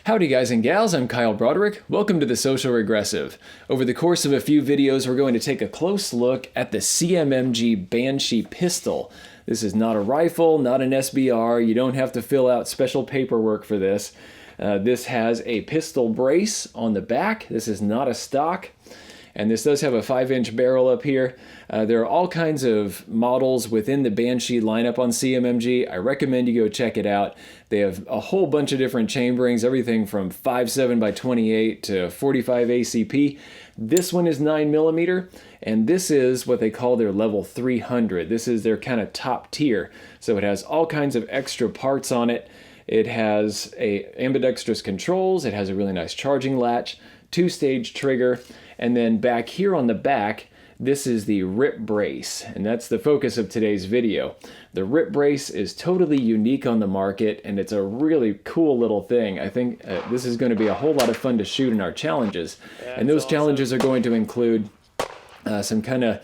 Howdy guys and gals, I'm Kyle Broderick. Welcome to the Social Regressive. Over the course of a few videos, we're going to take a close look at the CMMG Banshee pistol. This is not a rifle, not an SBR. You don't have to fill out special paperwork for this. This has a pistol brace on the back. This is not a stock. And this does have a 5-inch barrel up here. There are all kinds of models within the Banshee lineup on CMMG. I recommend you go check it out. They have a whole bunch of different chamberings, everything from 5.7 by 28 to 45 ACP. This one is 9mm, and this is what they call their level 300. This is their kind of top tier. So it has all kinds of extra parts on it. It has ambidextrous controls. It has a really nice charging latch, 2-stage trigger. And then back here on the back, this is the RipBrace, and that's the focus of today's video. The RipBrace is totally unique on the market, and it's a really cool little thing. I think this is going to be a whole lot of fun to shoot in our challenges. And those challenges are going to include some kind of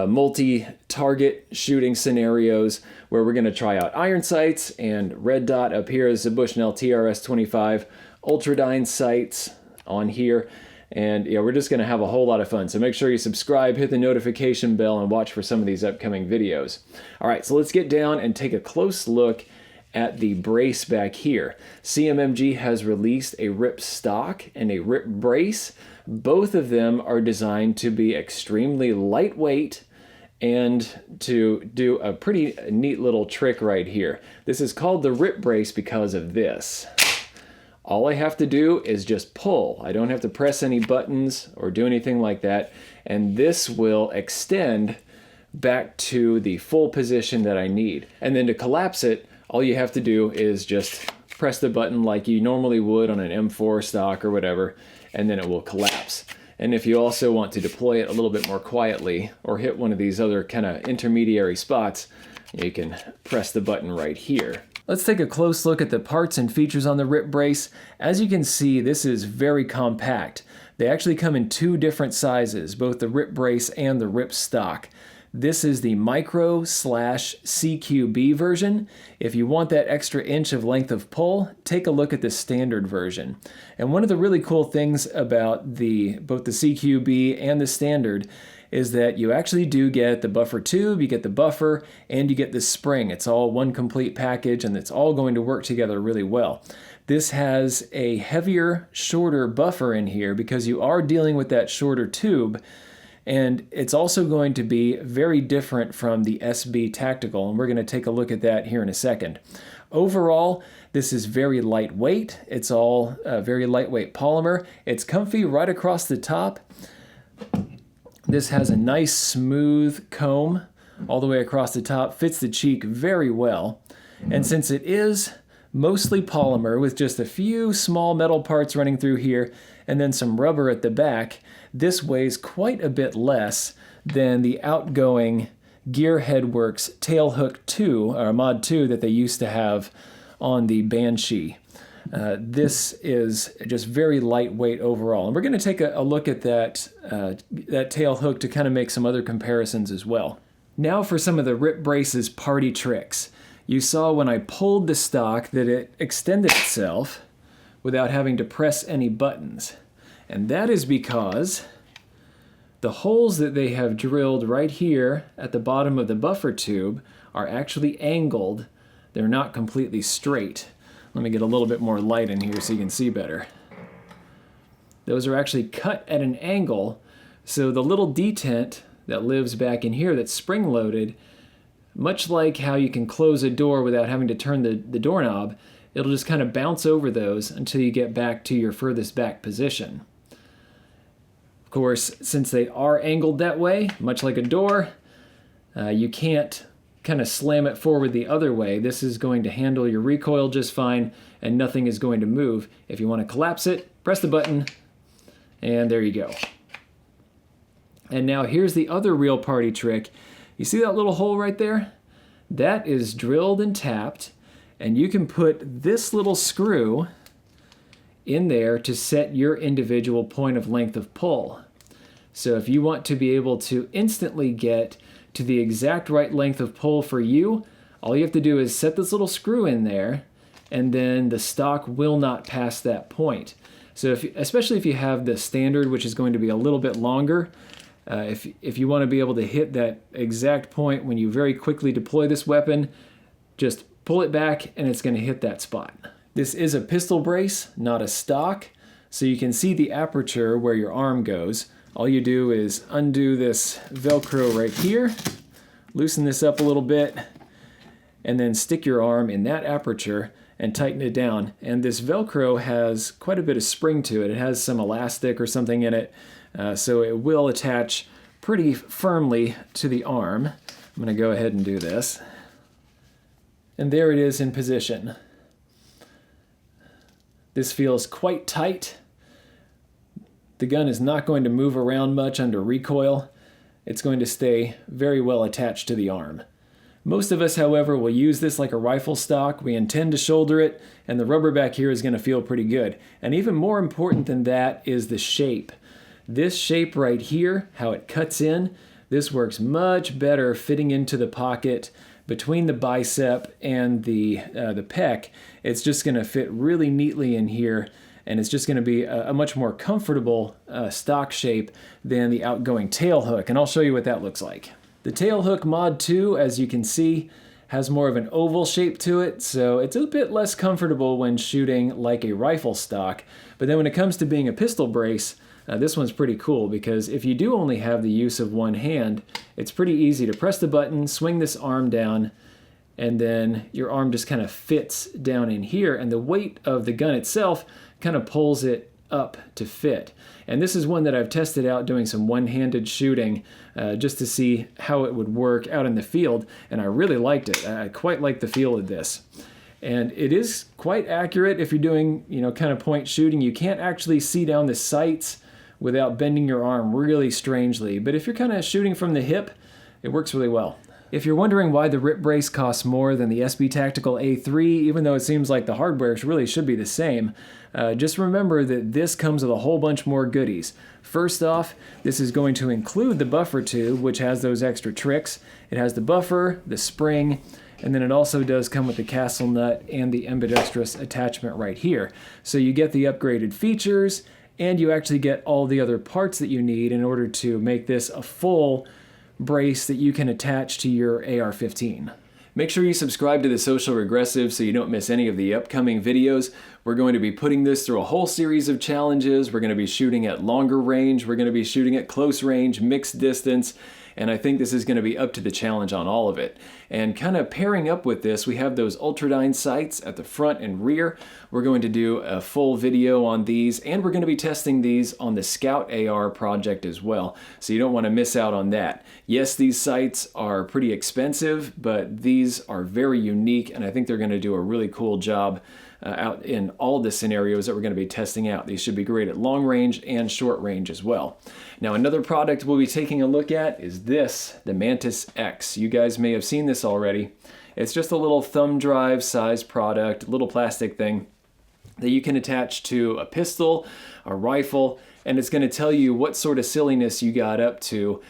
multi-target shooting scenarios where we're going to try out iron sights, and red dot up here is the Bushnell TRS-25, Ultradyne sights on here. And yeah, we're just going to have a whole lot of fun. So make sure you subscribe, hit the notification bell, and watch for some of these upcoming videos. All right, so let's get down and take a close look at the brace back here. CMMG has released a Rip stock and a Rip brace. Both of them are designed to be extremely lightweight and to do a pretty neat little trick right here. This is called the Rip brace because of this. All I have to do is just pull. I don't have to press any buttons or do anything like that. And this will extend back to the full position that I need. And then to collapse it, all you have to do is just press the button like you normally would on an M4 stock or whatever, and then it will collapse. And if you also want to deploy it a little bit more quietly or hit one of these other kind of intermediary spots, you can press the button right here. Let's take a close look at the parts and features on the RipBrace. As you can see, this is very compact. They actually come in two different sizes, both the RipBrace and the Rip stock. This is the micro/CQB version. If you want that extra inch of length of pull, take a look at the standard version. And one of the really cool things about both the CQB and the standard is that you actually do get the buffer tube, you get the buffer, and you get the spring. It's all one complete package, and it's all going to work together really well. This has a heavier, shorter buffer in here because you are dealing with that shorter tube, and it's also going to be very different from the SB Tactical, and we're going to take a look at that here in a second. Overall, this is very lightweight. It's all very lightweight polymer. It's comfy right across the top. This has a nice smooth comb all the way across the top, fits the cheek very well. And since it is mostly polymer with just a few small metal parts running through here and then some rubber at the back, this weighs quite a bit less than the outgoing Gearheadworks Tailhook 2, or Mod 2, that they used to have on the Banshee. This is just very lightweight overall. And we're going to take a look at that tail hook to kind of make some other comparisons as well. Now for some of the RipBrace's party tricks. You saw when I pulled the stock that it extended itself without having to press any buttons. And that is because the holes that they have drilled right here at the bottom of the buffer tube are actually angled. They're not completely straight. Let me get a little bit more light in here so you can see better. Those are actually cut at an angle, so the little detent that lives back in here that's spring-loaded, much like how you can close a door without having to turn the doorknob, it'll just kind of bounce over those until you get back to your furthest back position. Of course, since they are angled that way, much like a door, you can't kind of slam it forward the other way. This is going to handle your recoil just fine, and nothing is going to move. If you want to collapse it, press the button, and there you go. And now here's the other real party trick. You see that little hole right there? That is drilled and tapped, and you can put this little screw in there to set your individual point of length of pull. So if you want to be able to instantly get to the exact right length of pull for you, all you have to do is set this little screw in there, and then the stock will not pass that point. So especially if you have the standard, which is going to be a little bit longer, if you want to be able to hit that exact point when you very quickly deploy this weapon, just pull it back and it's going to hit that spot. This is a pistol brace, not a stock, so you can see the aperture where your arm goes. All you do is undo this Velcro right here, loosen this up a little bit, and then stick your arm in that aperture and tighten it down. And this Velcro has quite a bit of spring to it. It has some elastic or something in it, so it will attach pretty firmly to the arm. I'm going to go ahead and do this. And there it is in position. This feels quite tight. The gun is not going to move around much under recoil. It's going to stay very well attached to the arm. Most of us, however, will use this like a rifle stock. We intend to shoulder it, and the rubber back here is going to feel pretty good. And even more important than that is the shape. This shape right here, how it cuts in, this works much better fitting into the pocket between the bicep and the pec. It's just going to fit really neatly in here, and it's just going to be a much more comfortable stock shape than the outgoing Tailhook, and I'll show you what that looks like. The Tailhook Mod 2, as you can see, has more of an oval shape to it, so it's a bit less comfortable when shooting like a rifle stock. But then when it comes to being a pistol brace, this one's pretty cool, because if you do only have the use of one hand, it's pretty easy to press the button, swing this arm down, and then your arm just kind of fits down in here, and the weight of the gun itself kind of pulls it up to fit. And this is one that I've tested out doing some one-handed shooting just to see how it would work out in the field, and I really liked it. I quite like the feel of this. And it is quite accurate if you're doing, kind of point shooting. You can't actually see down the sights without bending your arm really strangely, but if you're kind of shooting from the hip, it works really well. If you're wondering why the RipBrace costs more than the SB Tactical A3, even though it seems like the hardware really should be the same, just remember that this comes with a whole bunch more goodies. First off, this is going to include the buffer tube, which has those extra tricks. It has the buffer, the spring, and then it also does come with the castle nut and the ambidextrous attachment right here. So you get the upgraded features, and you actually get all the other parts that you need in order to make this a full brace that you can attach to your AR-15. Make sure you subscribe to the Social Regressive so you don't miss any of the upcoming videos. We're going to be putting this through a whole series of challenges. We're going to be shooting at longer range, we're going to be shooting at close range, mixed distance, and I think this is going to be up to the challenge on all of it. And kind of pairing up with this, we have those Ultradyne sights at the front and rear. We're going to do a full video on these, and we're going to be testing these on the Scout AR project as well, so you don't want to miss out on that. Yes, these sights are pretty expensive, but these are very unique, and I think they're going to do a really cool job out in all the scenarios that we're going to be testing out. These should be great at long range and short range as well. Now, another product we'll be taking a look at is this, the Mantis X. You guys may have seen this already. It's just a little thumb drive size product, little plastic thing that you can attach to a pistol, a rifle, and it's going to tell you what sort of silliness you got up to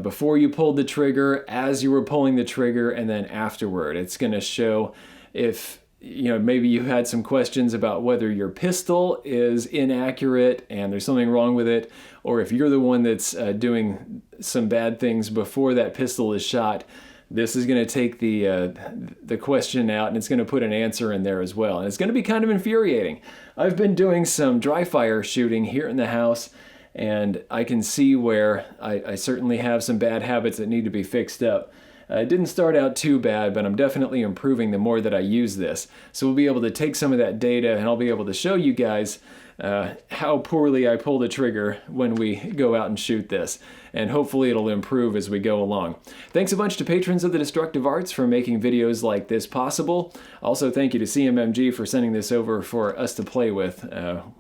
before you pulled the trigger, as you were pulling the trigger, and then afterward. It's going to show if maybe you had some questions about whether your pistol is inaccurate and there's something wrong with it, or if you're the one that's doing some bad things before that pistol is shot. This is going to take the question out, and it's going to put an answer in there as well. And it's going to be kind of infuriating. I've been doing some dry fire shooting here in the house, and I can see where I certainly have some bad habits that need to be fixed up. It didn't start out too bad, but I'm definitely improving the more that I use this. So we'll be able to take some of that data, and I'll be able to show you guys how poorly I pull the trigger when we go out and shoot this. And hopefully it'll improve as we go along. Thanks a bunch to patrons of the Destructive Arts for making videos like this possible. Also, thank you to CMMG for sending this over for us to play with.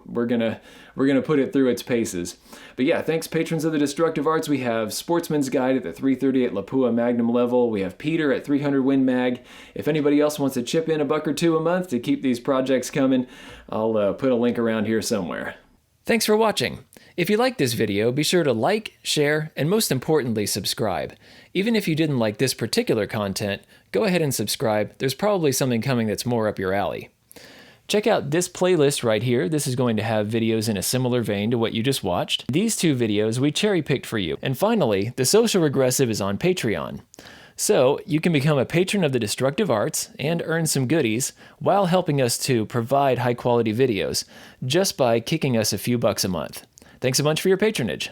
We're gonna put it through its paces. But yeah, thanks patrons of the Destructive Arts. We have Sportsman's Guide at the 338 Lapua Magnum level. We have Peter at 300 Win Mag. If anybody else wants to chip in $1 or $2 a month to keep these projects coming, I'll put a link around here somewhere. Thanks for watching. If you liked this video, be sure to like, share, and most importantly, subscribe. Even if you didn't like this particular content, go ahead and subscribe. There's probably something coming that's more up your alley. Check out this playlist right here. This is going to have videos in a similar vein to what you just watched. These 2 videos we cherry-picked for you. And finally, the Social Regressive is on Patreon. So you can become a patron of the Destructive Arts and earn some goodies while helping us to provide high-quality videos just by kicking us a few bucks a month. Thanks a bunch for your patronage.